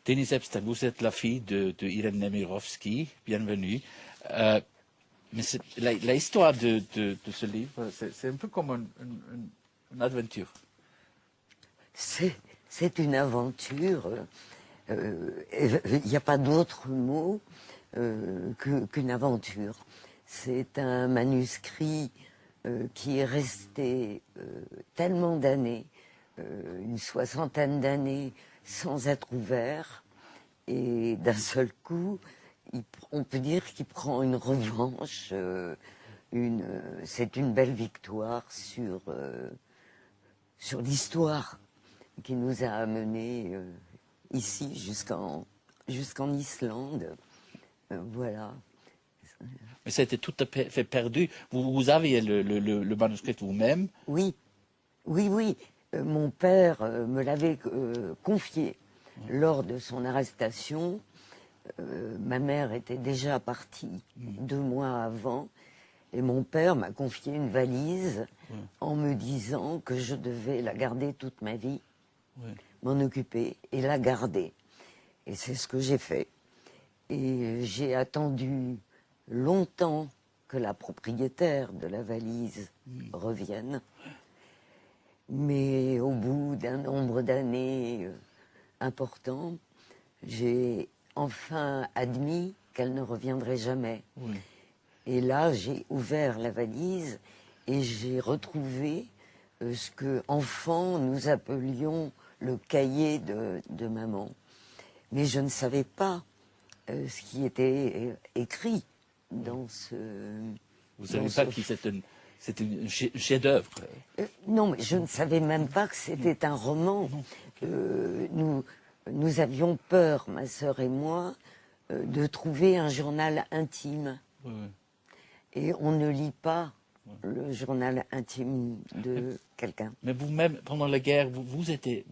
Denise Epstein, vous êtes la fille de Irène Nemirovsky, bienvenue. Mais l'histoire de ce livre, c'est un peu comme une aventure. C'est une aventure. Il n'y a pas d'autre mot qu'une aventure. C'est un manuscrit qui est resté tellement d'années, une soixantaine d'années, sans être ouvert. Et d'un seul coup, on peut dire qu'il prend une revanche. C'est une belle victoire sur l'histoire qui nous a amenés ici jusqu'en Islande. Voilà. Mais ça a été tout à fait perdu. Vous aviez le manuscrit vous-même? Oui, oui. Mon père me l'avait confié lors de son arrestation. Ma mère était déjà partie 2 mois avant. Et mon père m'a confié une valise en me disant que je devais la garder toute ma vie, m'en occuper et la garder. Et c'est ce que j'ai fait. Et j'ai attendu longtemps que la propriétaire de la valise revienne. Mais au bout d'un nombre d'années important, j'ai enfin admis qu'elle ne reviendrait jamais. Oui. Et là, j'ai ouvert la valise et j'ai retrouvé ce que, enfant, nous appelions le cahier de maman. Mais je ne savais pas ce qui était écrit dans ce... Vous ne savez pas que c'était un chef-d'œuvre? Non, mais je ne savais même pas que c'était un roman. Nous avions peur, ma sœur et moi, de trouver un journal intime. Oui. Et on ne lit pas le journal intime de quelqu'un. Mais vous-même, pendant la guerre, vous étiez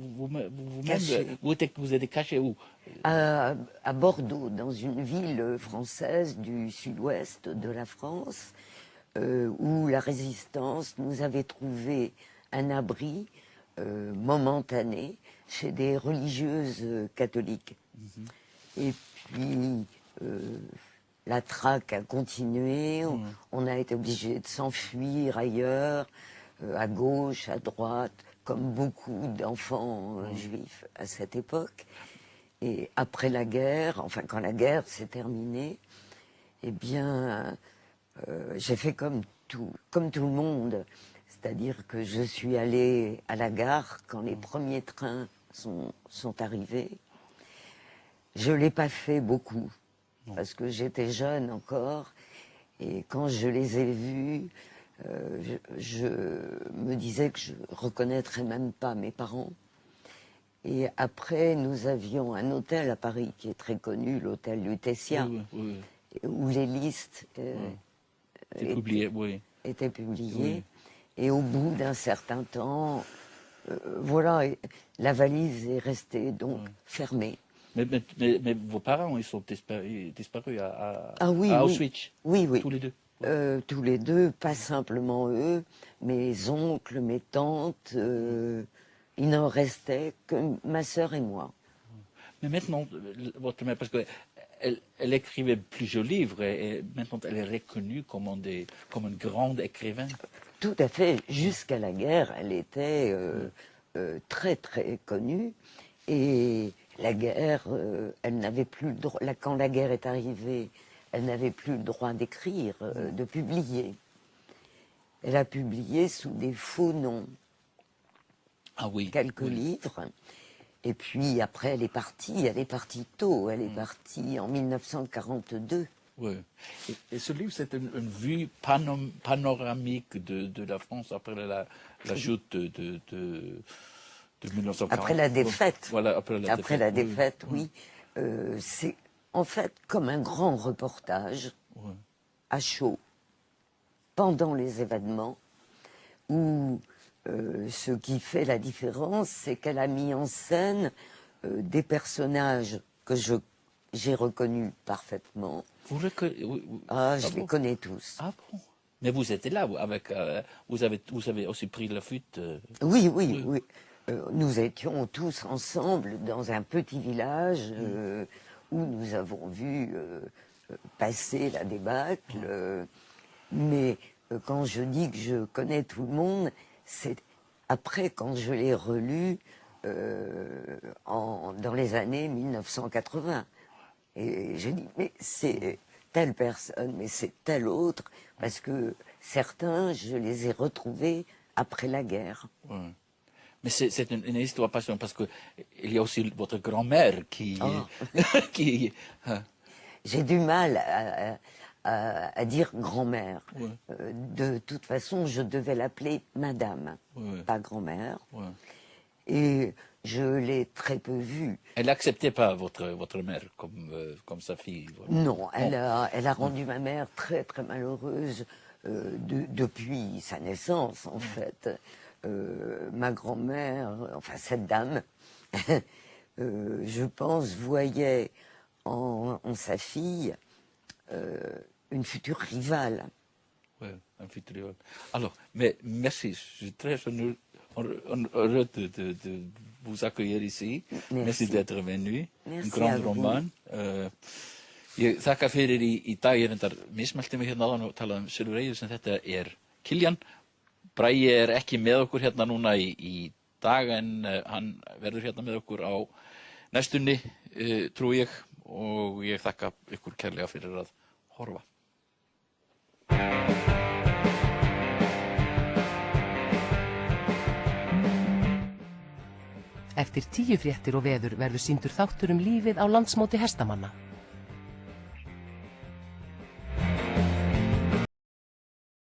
caché où? À Bordeaux, dans une ville française du sud-ouest de la France, où la résistance nous avait trouvé un abri momentané chez des religieuses catholiques. Et puis... la traque a continué, on a été obligé de s'enfuir ailleurs, à gauche, à droite, comme beaucoup d'enfants juifs à cette époque. Et après la guerre, enfin quand la guerre s'est terminée, eh bien, j'ai fait comme tout le monde. C'est-à-dire que je suis allée à la gare quand les premiers trains sont arrivés. Je ne l'ai pas fait beaucoup. Parce que j'étais jeune encore, et quand je les ai vus, je me disais que je ne reconnaîtrais même pas mes parents. Et après, nous avions un hôtel à Paris qui est très connu, l'hôtel Lutetia, où les listes étaient publiées. Et au bout d'un certain temps, voilà, la valise est restée donc fermée. Mais vos parents, ils sont disparus à oui, Auschwitz. Oui. Tous les deux. Tous les deux, pas simplement eux, mes oncles, mes tantes, il n'en restait que ma sœur et moi. Mais maintenant, votre mère, parce qu'elle écrivait plusieurs livres, et maintenant elle est reconnue comme une grande écrivaine. Tout à fait. Jusqu'à la guerre, elle était très très connue. Et la guerre, elle n'avait plus le droit. Quand la guerre est arrivée, elle n'avait plus le droit d'écrire, de publier. Elle a publié sous des faux noms. Ah oui. Quelques livres. Et puis après, elle est partie tôt. Elle est partie en 1942. Oui. Et ce livre, c'est une vue panoramique de la France après la chute de 1940. Après la défaite. Voilà, après la défaite, oui. C'est en fait comme un grand reportage à chaud pendant les événements où ce qui fait la différence, c'est qu'elle a mis en scène des personnages que j'ai reconnus parfaitement. Vous je les connais tous. Ah bon? Mais vous étiez là, vous avez aussi pris la fuite. Oui. Nous étions tous ensemble dans un petit village où nous avons vu passer la débâcle. Mais quand je dis que je connais tout le monde, c'est après quand je l'ai relu dans les années 1980. Et je dis, mais c'est telle personne, mais c'est telle autre, parce que certains, je les ai retrouvés après la guerre. Ouais. Mais c'est une histoire passionnante parce qu'il y a aussi votre grand-mère qui... qui J'ai du mal à dire grand-mère. Ouais. De toute façon, je devais l'appeler madame, pas grand-mère. Ouais. Et je l'ai très peu vue. Elle n'acceptait pas votre mère comme sa fille. Voilà. Non, elle a rendu ma mère très très malheureuse depuis sa naissance, en fait. Ma grand-mère, enfin cette dame, je pense, voyait en sa fille une future rivale. Oui, un futur rival. Alors, mais merci, je suis très heureux de vous accueillir ici. Merci d'être venu. Merci grand roman. Ég þakka fyrir í dag, ég reyndar mismælti mig hérna áðan og talaði Silfur Egilsson, þetta Kiljan. Bragi ekki með okkur hérna núna í dag en hann verður hérna með okkur á næstunni, trúi ég, og ég þakka ykkur kærlega fyrir að horfa. Eftir 10 fréttir og veður verður sýndur þáttur lífið á landsmóti hestamanna.